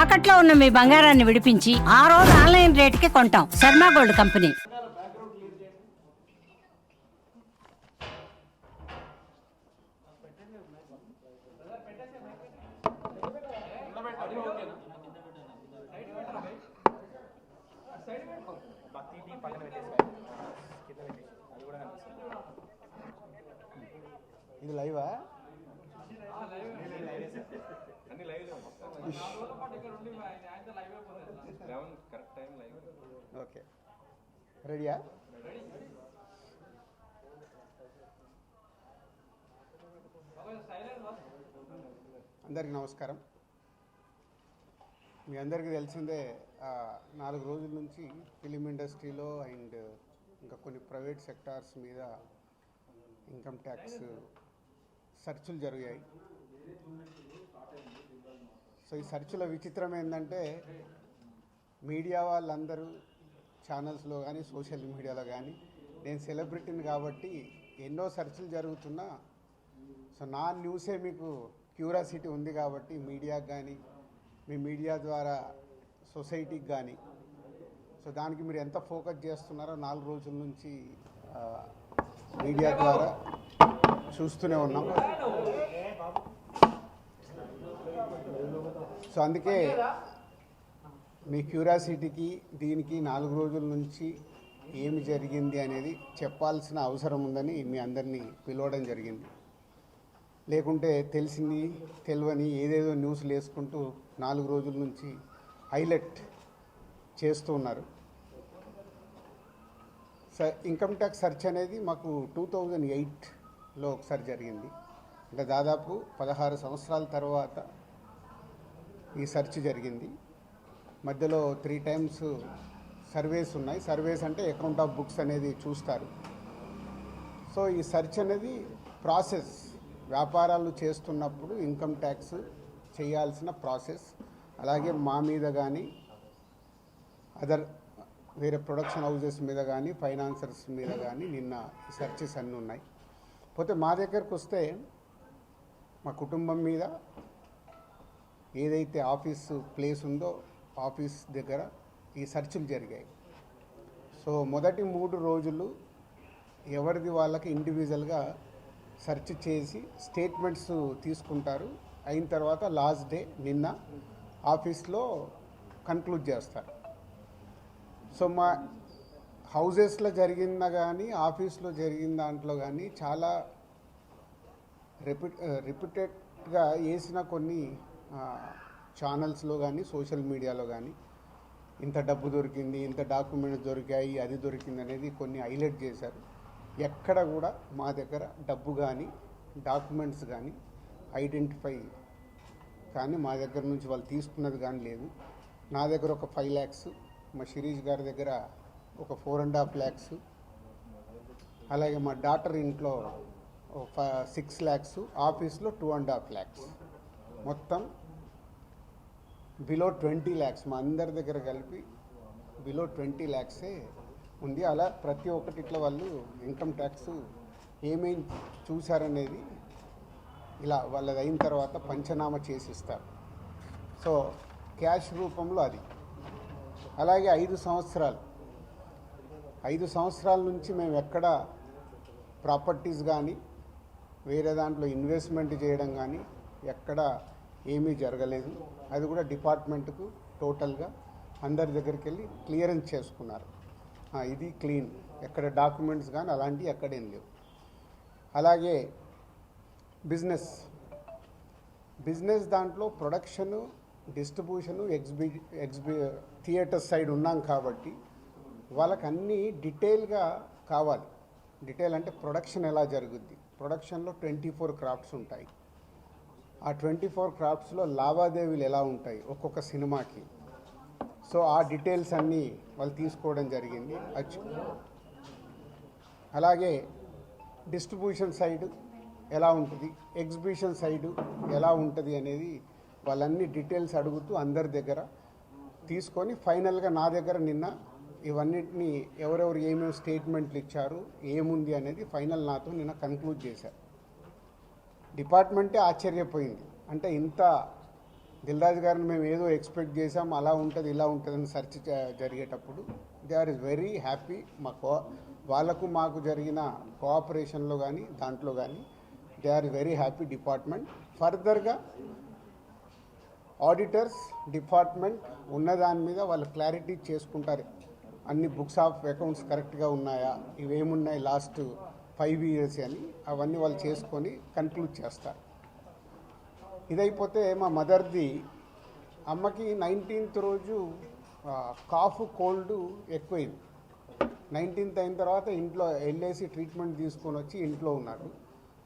తాకట్లో ఉన్న మీ బంగారాన్ని విడిపించి ఆ రోజు ఆన్లైన్ రేటుకి కొంటాం. Sharma gold company. ఇది లైవా? ఓకే, రెడీయా? అందరికీ నమస్కారం. మీ అందరికీ తెలిసిందే, 4 రోజుల నుంచి ఫిలిం ఇండస్ట్రీలో అండ్ ఇంకా కొన్ని ప్రైవేట్ సెక్టార్స్ మీద ఇన్కమ్ ట్యాక్స్ సెర్చులు జరిగాయి. సో ఈ సెర్చుల విచిత్రం ఏంటంటే, మీడియా వాళ్ళందరూ ఛానల్స్లో కానీ సోషల్ మీడియాలో కానీ నేను సెలబ్రిటీని కాబట్టి ఎన్నో సెర్చులు జరుగుతున్నా, సో నా న్యూసే మీకు క్యూరియాసిటీ ఉంది కాబట్టి మీడియాకి కానీ మీ మీడియా ద్వారా సొసైటీకి కానీ, సో దానికి మీరు ఎంత ఫోకస్ చేస్తున్నారో 4 రోజుల నుంచి మీడియా ద్వారా చూస్తూనే ఉన్నాం. సో అందుకే మీ క్యూరియాసిటీకి దీనికి 4 రోజుల నుంచి ఏమి జరిగింది అనేది చెప్పాల్సిన అవసరం ఉందని మీ అందరినీ పిలవడం జరిగింది. లేకుంటే తెలిసింది తెలియని ఏదేదో న్యూస్లు వేసుకుంటూ 4 రోజుల నుంచి హైలైట్ చేస్తూ ఉన్నారు. ఇన్కమ్ ట్యాక్స్ సెర్చ్ అనేది మాకు 2008లో ఒకసారి జరిగింది. అంటే దాదాపు 16 సంవత్సరాల తర్వాత ఈ సెర్చ్ జరిగింది. మధ్యలో 3 times సర్వేస్ ఉన్నాయి. సర్వేస్ అంటే అకౌంట్ ఆఫ్ బుక్స్ అనేది చూస్తారు. సో ఈ సెర్చ్ అనేది ప్రాసెస్, వ్యాపారాలు చేస్తున్నప్పుడు ఇన్కమ్ ట్యాక్స్ చేయాల్సిన ప్రాసెస్. అలాగే మా మీద కానీ అదర్ వేరే ప్రొడక్షన్ హౌజెస్ మీద కానీ ఫైనాన్సర్స్ మీద కానీ నిన్న సెర్చెస్ అన్నీ ఉన్నాయి. పోతే మా దగ్గరకు వస్తే మా కుటుంబం మీద ఏదైతే ఆఫీసు ప్లేస్ ఉందో ఆఫీస్ దగ్గర ఈ సెర్చులు జరిగాయి. సో మొదటి 3 రోజులు ఎవరిది వాళ్ళకి ఇండివిజువల్గా సెర్చ్ చేసి స్టేట్మెంట్స్ తీసుకుంటారు. అయిన తర్వాత లాస్ట్ డే నిన్న ఆఫీస్లో కన్క్లూడ్ చేస్తారు. సో మా హౌజెస్లో జరిగిందా కానీ ఆఫీస్లో జరిగిన దాంట్లో కానీ చాలా రిపీటెడ్గా వేసిన కొన్ని ఛానల్స్లో కానీ సోషల్ మీడియాలో కానీ ఇంత డబ్బు దొరికింది, ఇంత డాక్యుమెంట్స్ దొరికాయి, అది దొరికింది అనేది కొన్ని హైలైట్ చేశారు. ఎక్కడ కూడా మా దగ్గర డబ్బు కానీ డాక్యుమెంట్స్ కానీ ఐడెంటిఫై కానీ మా దగ్గర నుంచి వాళ్ళు తీసుకున్నది కానీ లేదు. నా దగ్గర ఒక 5 lakhs, మా శిరీష్ గారి దగ్గర ఒక 4.5 lakhs, అలాగే మా డాటర్ ఇంట్లో 6 lakhs, ఆఫీస్లో 2.5 lakhs, మొత్తం బిలో 20 lakhs. మా అందరి దగ్గర కలిపి బిలో 20 lakhs ఉంది. అలా ప్రతి ఒక్కటి ఇట్లా వాళ్ళు ఇన్కమ్ ట్యాక్స్ ఏమేమి చూశారనేది ఇలా వాళ్ళది అయిన తర్వాత పంచనామా చేసిస్తారు. సో క్యాష్ రూపంలో అది. అలాగే 5 సంవత్సరాల నుంచి మేము ఎక్కడ ప్రాపర్టీస్ కానీ వేరే దాంట్లో ఇన్వెస్ట్మెంట్ చేయడం కానీ ఎక్కడ ఏమీ జరగలేదు. అది కూడా డిపార్ట్మెంట్కు టోటల్గా అందరి దగ్గరికి వెళ్ళి క్లియరెన్స్ చేసుకున్నారు. ఇది క్లీన్, ఎక్కడ డాక్యుమెంట్స్ కానీ అలాంటివి ఎక్కడేం లేవు. అలాగే బిజినెస్ దాంట్లో ప్రొడక్షను, డిస్ట్రిబ్యూషను, థియేటర్ సైడ్ ఉన్నాం కాబట్టి వాళ్ళకి అన్నీ డీటెయిల్గా కావాలి. డీటెయిల్ అంటే ప్రొడక్షన్ ఎలా జరుగుద్ది, ప్రొడక్షన్లో 24 క్రాఫ్ట్స్ ఉంటాయి. ఆ 24 క్రాఫ్ట్స్లో లావాదేవీలు ఎలా ఉంటాయి ఒక్కొక్క సినిమాకి. సో ఆ డీటెయిల్స్ అన్నీ వాళ్ళు తీసుకోవడం జరిగింది. అలాగే డిస్ట్రిబ్యూషన్ సైడ్ ఎలా ఉంటుంది, ఎగ్జిబిషన్ సైడు ఎలా ఉంటుంది అనేది వాళ్ళన్ని డీటెయిల్స్ అడుగుతూ అందరి దగ్గర తీసుకొని ఫైనల్గా నా దగ్గర నిన్న ఇవన్నిటిని ఎవరెవరు ఏమేమి స్టేట్మెంట్లు ఇచ్చారు, ఏముంది అనేది ఫైనల్ నాతో నిన్న కన్క్లూడ్ చేశారు. డిపార్ట్మెంటే ఆశ్చర్యపోయింది. అంటే ఇంత దిల్ రాజు గారిని మేము ఏదో ఎక్స్పెక్ట్ చేసాం, అలా ఉంటుంది ఇలా ఉంటుందని సెర్చ్ జరిగేటప్పుడు దే ఆర్ వెరీ హ్యాపీ. వాళ్ళకు మాకు జరిగిన కోఆపరేషన్లో కానీ దాంట్లో కానీ they are very happy department. ఫర్దర్గా ఆడిటర్స్ డిపార్ట్మెంట్ ఉన్నదాని మీద వాళ్ళు క్లారిటీ చేసుకుంటారు. అన్ని బుక్స్ ఆఫ్ అకౌంట్స్ కరెక్ట్గా ఉన్నాయా, ఇవేమున్నాయి లాస్ట్ 5 years అని అవన్నీ వాళ్ళు చేసుకొని కన్క్లూడ్ చేస్తారు. ఇదైపోతే మా మదర్ది, అమ్మకి 19th రోజు కాఫ్ కోల్డ్ ఎక్కువైంది. 19th అయిన తర్వాత ఇంట్లో వెళ్ళేసి ట్రీట్మెంట్ తీసుకొని వచ్చి ఇంట్లో ఉన్నారు.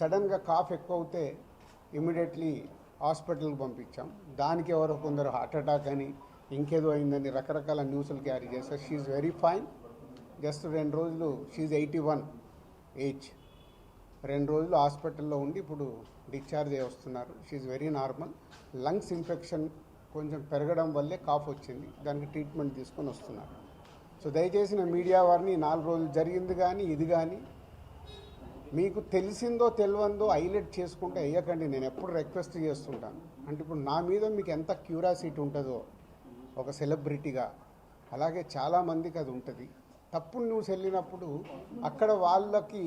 సడన్గా కాఫ్ ఎక్కువ అవుతే ఇమీడియట్లీ హాస్పిటల్కి పంపించాం. దానికి ఎవరో కొందరు హార్ట్ అటాక్ అని ఇంకేదో అయిందని రకరకాల న్యూస్లు క్యారీ చేస్తారు. She very fine. జస్ట్ 2 రోజులు, షీఈ్ 81 ఏజ్, 2 రోజులు హాస్పిటల్లో ఉండి ఇప్పుడు డిశ్చార్జ్ అయ్యి వస్తున్నారు. షీఈ్ వెరీ నార్మల్. లంగ్స్ ఇన్ఫెక్షన్ కొంచెం పెరగడం వల్లే కాఫ్ వచ్చింది, దానికి ట్రీట్మెంట్ తీసుకొని వస్తున్నారు. సో దయచేసి నా మీడియా వారిని 4 రోజులు జరిగింది కానీ ఇది కానీ మీకు తెలిసిందో తెలియందో హైలైట్ చేసుకుంటే వేయకండి. నేను ఎప్పుడు రిక్వెస్ట్ చేస్తుంటాను. అంటే ఇప్పుడు నా మీద మీకు ఎంత క్యూరియాసిటీ ఉంటుందో ఒక సెలబ్రిటీగా, అలాగే చాలామందికి అది ఉంటుంది. తప్పుడు న్యూస్ వెళ్ళినప్పుడు అక్కడ వాళ్ళకి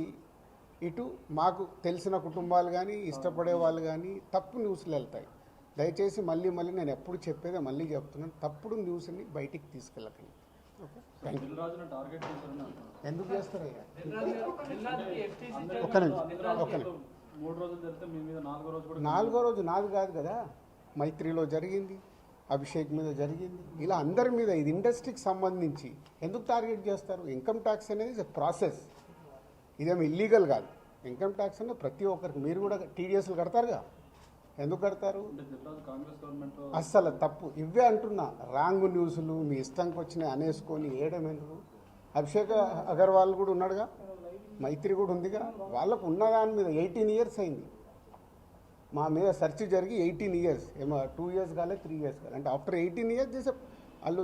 ఇటు మాకు తెలిసిన కుటుంబాలు కానీ ఇష్టపడే వాళ్ళు కానీ తప్పు న్యూస్లు వెళ్తాయి. దయచేసి మళ్ళీ నేను ఎప్పుడు చెప్పేదే మళ్ళీ చెప్తున్నాను, తప్పుడు న్యూస్ని బయటికి తీసుకెళ్ళకండి. Okay, thank you. ఎందుకు చేస్తారయ్యా? ఒక్క నిమిషం. 4వ రోజు నాది కాదు కదా, మైత్రిలో జరిగింది, అభిషేక్ మీద జరిగింది, ఇలా అందరి మీద. ఇది ఇండస్ట్రీకి సంబంధించి ఎందుకు టార్గెట్ చేస్తారు? ఇన్కమ్ ట్యాక్స్ అనేది ప్రాసెస్, ఇదేమో ఇల్లీగల్ కాదు. ఇన్కమ్ ట్యాక్స్ అనేది ప్రతి ఒక్కరికి, మీరు కూడా టీడీఎస్లు కడతారుగా, ఎందుకు కడతారు? అస్సలు తప్పు. ఇవే అంటున్నా, రాంగ్ న్యూస్లు మీ ఇష్టంకి వచ్చినాయి అనేసుకొని వేయడం ఎందుకు? అభిషేక్ అగర్వాల్ కూడా ఉన్నాడుగా, మైత్రి కూడా ఉందిగా, వాళ్ళకు ఉన్నదాని మీద 18 years అయింది. మా మీద సెర్చ్ జరిగి 18 years, ఏమో 2 years కాలే 3 years కాలే. అంటే ఆఫ్టర్ 18 years చేసే వాళ్ళు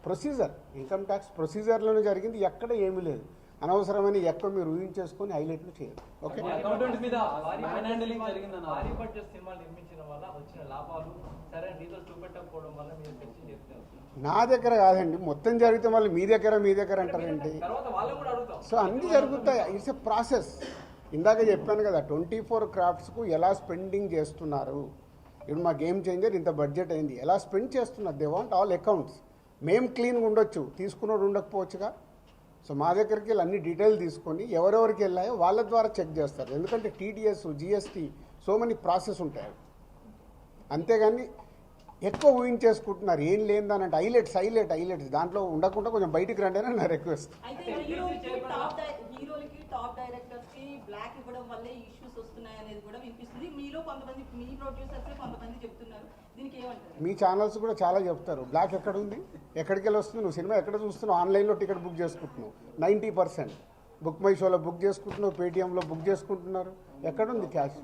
ప్రొసీజర్, ఇన్కమ్ ట్యాక్స్ ప్రొసీజర్లోనే జరిగింది, ఎక్కడ ఏమీ లేదు. అనవసరమైన ఎక్కువ మీరు ఊహించేసుకొని హైలైట్లు చేయరు. ఓకే, నా దగ్గర కాదండి, మొత్తం జరిగితే మళ్ళీ మీ దగ్గర అంటారండి. సో అన్నీ జరుగుతాయి, ఇట్స్ ఎ ప్రాసెస్. ఇందాక చెప్పాను కదా, 24 craftsకు ఎలా స్పెండింగ్ చేస్తున్నారు. ఇప్పుడు మా గేమ్ చేంజర్ ఇంత బడ్జెట్ అయింది, ఎలా స్పెండ్ చేస్తున్నారు. They want all accounts. మేము క్లీన్గా ఉండొచ్చు, తీసుకున్నోడు ఉండకపోవచ్చుగా. సో మా దగ్గరికి వెళ్ళి అన్ని డీటెయిల్ తీసుకొని ఎవరెవరికి వెళ్ళాయో వాళ్ళ ద్వారా చెక్ చేస్తారు. ఎందుకంటే TDS, GST, so many process ఉంటాయి. అంతేగాని ఎక్కువ ఊహించేసుకుంటున్నారు, ఏం లేదని. హైలైట్స్ దాంట్లో ఉండకుండా కొంచెం బయటికి రండి అని నా రిక్వెస్ట్. టాప్ డైరెక్టర్స్ కి బ్లాక్ ఇవ్వడం వల్లే ఇష్యూస్ వస్తున్నాయి అనేది కూడా వినిపిస్తుంది. మీలో కొంతమంది, మీ ప్రొడ్యూసర్స్ కొంతమంది చెప్తున్నారు, దీనికి ఏమంటారు? మీ ఛానల్స్ కూడా చాలా చెప్తారు, బ్లాక్ ఎక్కడ ఉంది, ఎక్కడికి వెళ్ళి వస్తుంది, నువ్వు సినిమా ఎక్కడ చూస్తున్నావు, ఆన్లైన్లో టికెట్ బుక్ చేసుకుంటున్నావు, 90% బుక్ మై షోలో బుక్ చేసుకుంటున్నావు, పేటీఎంలో బుక్ చేసుకుంటున్నారు. ఎక్కడుంది క్యాష్?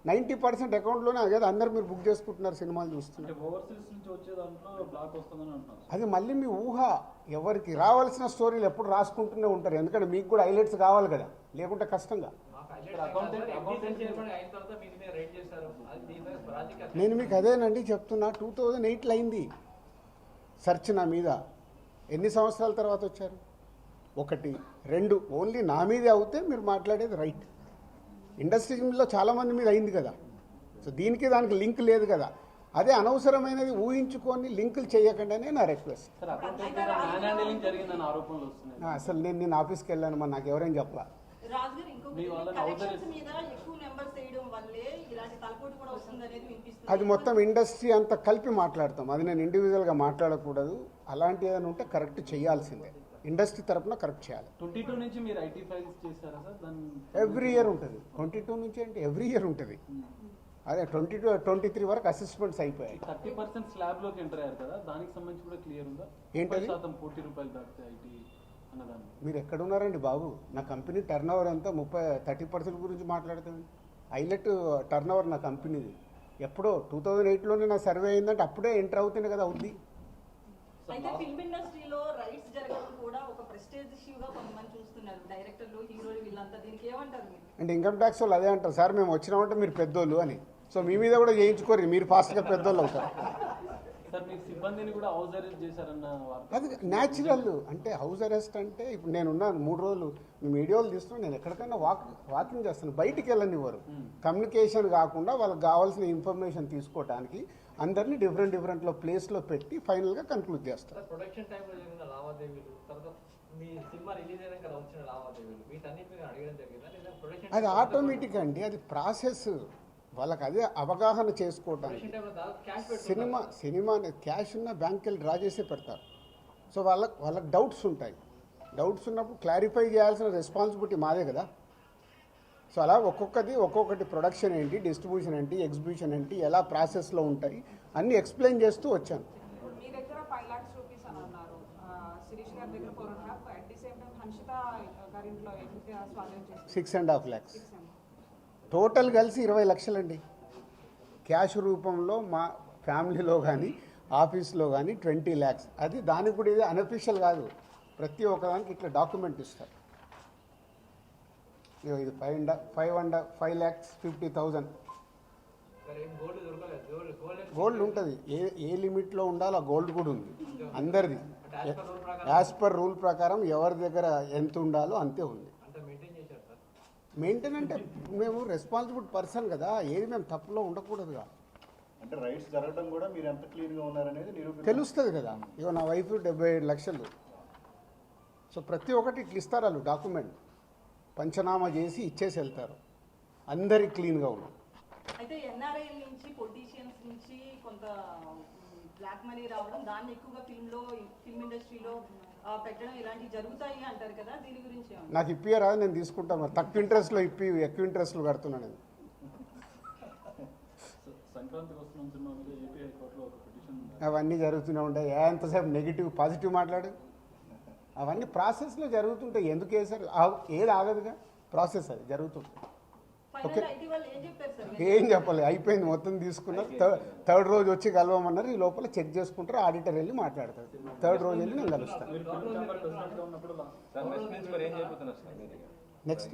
90% అకౌంట్లోనే కదా అందరు మీరు బుక్ చేసుకుంటున్నారు, సినిమాలు చూస్తున్నారు. అది మళ్ళీ మీ ఊహ. ఎవరికి రావాల్సిన స్టోరీలు ఎప్పుడు రాసుకుంటూనే ఉంటారు, ఎందుకంటే మీకు కూడా హైలైట్స్ కావాలి కదా, లేకుంటే కష్టంగా. నేను మీకు అదేనండి చెప్తున్నా, 2008లో అయింది సెర్చ్ నా మీద. ఎన్ని సంవత్సరాల తర్వాత వచ్చారు? 1, 2 ఓన్లీ నా మీదే అవుతే మీరు మాట్లాడేది రైట్. ఇండస్ట్రీలో చాలామంది మీద అయింది కదా. సో దీనికి దానికి లింక్ లేదు కదా. అదే అనవసరమైనది ఊహించుకొని లింకులు చేయకుండా నా రిక్వెస్ట్. అసలు నేను ఆఫీస్కి వెళ్ళాను, మరి నాకు ఎవరైనా చెప్పలా. అది మొత్తం ఇండస్ట్రీ అంతా కలిపి మాట్లాడతాం, అది నేను ఇండివిజువల్గా మాట్లాడకూడదు. అలాంటి ఏదైనా ఉంటే కరెక్ట్ చేయాల్సిందే, ఇండస్ట్రీ తరఫున కరెక్ట్ చేయాలి. 22 నుంచి మీరు ఐటీ ఫైల్స్ చేశారా సార్? ఎవ్రీ ఇయర్ ఉంటుంది. 22 నుంచి అంటే ఎవ్రీ ఇయర్ ఉంటుంది. అదే 22, 23 వరకు అసెస్మెంట్స్ అయిపోయాయి. 30% స్లాబ్లోకి ఎంటర్ అయ్యారు కదా, దానికి సంబంధించి కూడా క్లియర్ ఉందా? ఏంటది? 30% ₹40 దాటితే ఐటీ అన్నదాన్ని. మీరు ఎక్కడున్నారండి బాబు? నా కంపెనీ టర్న్ ఓవర్ ఎంత 30% గురించి మాట్లాడుతుంది. హైలైట్ టర్న్ ఓవర్ నా కంపెనీది. ఎప్పుడో 2008లోనే నా సర్వే అయిందంటే అప్పుడే ఎంటర్ అవుతుంది కదా, అవుద్ది. అయితే ఫిల్మ్ ఇండస్ట్రీలో రైట్స్ జరగడం కూడా ఒక ప్రెస్టేజ్ ఇష్యూగా కొంతమంది చూస్తున్నారు, డైరెక్టర్లు, హీరోలు, వీళ్ళంతా. దీనికి ఏమంటారు మీరు? అంటే ఇన్కమ్ ట్యాక్స్ వాళ్ళు అదే అంటారు, సార్ మేము వచ్చినామంటే మీరు పెద్దోళ్ళు అని. సో మీ మీద కూడా చేయించుకోరు, మీరు ఫాస్ట్గా పెద్దోళ్ళు అవుతారు. సార్ మీకు సిబ్బందిని కూడా హౌస్ అరెస్ట్ చేశారన్న వార్త. అది న్యాచురల్. అంటే హౌస్ అరెస్ట్ అంటే ఇప్పుడు నేనున్నాను 3 రోజులు, మీ వీడియోలు తీస్తున్నాను, నేను ఎక్కడికైనా వాకింగ్ చేస్తాను, బయటికి వెళ్ళనివ్వరు. కమ్యూనికేషన్ కాకుండా వాళ్ళకి కావాల్సిన ఇన్ఫర్మేషన్ తీసుకోవడానికి అందరినీ డిఫరెంట్లో ప్లేస్లో పెట్టి ఫైనల్గా కన్క్లూడ్ చేస్తారు. ప్రొడక్షన్ టైంలో జరిగిన లావాదేవీలు, తర్వాత మీ సినిమా రిలీజ్ అయినాక వచ్చిన లావాదేవీలు, వీటన్నిటి మీద అడగడం జరిగిందా లేదా ప్రొడక్షన్? అది ఆటోమేటిక్ అండి, అది ప్రాసెస్. వాళ్ళకి అదే అవగాహన చేసుకోవడానికి. సినిమా క్యాష్ ఉన్న బ్యాంక్కి వెళ్ళి డ్రా చేసే పెడతారు. సో వాళ్ళకి డౌట్స్ ఉంటాయి. డౌట్స్ ఉన్నప్పుడు క్లారిఫై చేయాల్సిన రెస్పాన్సిబిలిటీ మాదే కదా. సో అలా ఒక్కొక్కటి ప్రొడక్షన్ ఏంటి, డిస్ట్రిబ్యూషన్ ఏంటి, ఎగ్జిబిషన్ ఏంటి, ఎలా ప్రాసెస్లో ఉంటాయి అన్నీ ఎక్స్ప్లెయిన్ చేస్తూ వచ్చాను. మీ దగ్గర 5 lakhs రూపీస్ అని అన్నారు, శిరీష్ గారి దగ్గర 4.5, at the same time Hanshitha గారింట్లో ఎంత స్వాధీనం చేస్తారు? 6.5 lakhs. టోటల్ కలిసి 20 లక్షలండి. క్యాష్ రూపంలో మా ఫ్యామిలీలో కానీ ఆఫీస్లో కానీ 20 lakhs. అది దానికి కూడా ఇది అనఫిషియల్ కాదు, ప్రతి ఒక్కదానికి ఇట్లా డాక్యుమెంట్ ఇస్తారు. ఇది 5,50,000 గోల్డ్ ఉంటుంది. ఏ లిమిట్లో ఉండాలో ఆ గోల్డ్ కూడా ఉంది అందరిది. యాజ్ పర్ రూల్ ప్రకారం ఎవరి దగ్గర ఎంత ఉండాలో అంతే ఉంది. మెయింటైన్ అంటే మేము రెస్పాన్సిబుల్ పర్సన్ కదా, ఏది మేము తప్పులో ఉండకూడదుగా. అంటే రైట్స్ జరగడం కూడా మీరు ఎంత క్లీన్గా ఉన్నారనేది తెలుస్తుంది కదా. ఇగో నా వైఫ్ 75 లక్షలు. సో ప్రతి ఒక్కటి ఇట్లా ఇస్తారు వాళ్ళు డాక్యుమెంట్, పంచనామా చేసి ఇచ్చేసి వెళ్తారు. అందరి క్లీన్గా ఉన్నాం. అయితే ఎన్ఆర్ఐ నుంచి పొలిటీషియన్స్ నుంచి కొంత బ్లాక్ మనీ రావడం, దాన్ని ఎక్కువగా ఫిల్మ్ ఇండస్ట్రీలో పెట్టడం ఇలాంటివి జరుగుతాయి అంటారు కదా, దీని గురించి నాకు ఇప్పియరాదు, నేను తీసుకుంటాను. మరి తక్కువ ఇంట్రెస్ట్లో ఎక్కువ ఇంట్రెస్ట్లో కడుతున్నాను నేను. సంక్రాంతికి వస్తున్న సినిమా మీద ఏపీ హైకోర్టులో ఒక పిటిషన్. అవన్నీ జరుగుతూనే ఉంటాయి. ఎంతసేపు నెగిటివ్ పాజిటివ్ మాట్లాడు. అవన్నీ ప్రాసెస్లో జరుగుతుంటాయి. ఎందుకు వేసారు, ఏది ఆగదుగా, ప్రాసెస్ అది జరుగుతుంది. ఓకే, ఏం చెప్పాలి, అయిపోయింది, మొత్తం తీసుకున్నారు. థర్డ్ రోజు వచ్చి కలవమన్నారు. ఈ లోపల చెక్ చేసుకుంటారు, ఆడిటర్ వెళ్ళి మాట్లాడతారు. థర్డ్ రోజు వెళ్ళి నేను కలుస్తాను. నెక్స్ట్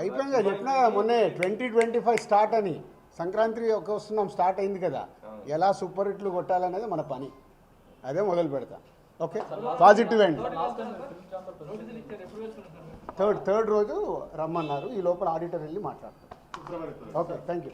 అయిపోయింది కదా, చెప్పినా మొన్నే 2025 స్టార్ట్ అని. సంక్రాంతి వస్తున్నాం, స్టార్ట్ అయింది కదా. ఎలా సూపర్ హిట్లు కొట్టాలనేది మన పని, అదే మొదలు పెడతా. ఓకే, పాజిటివ్ అండి. థర్డ్ రోజు రమ్మన్నారు. ఈ లోపల ఆడిటర్ వెళ్ళి మాట్లాడతారు. Okay, thank you.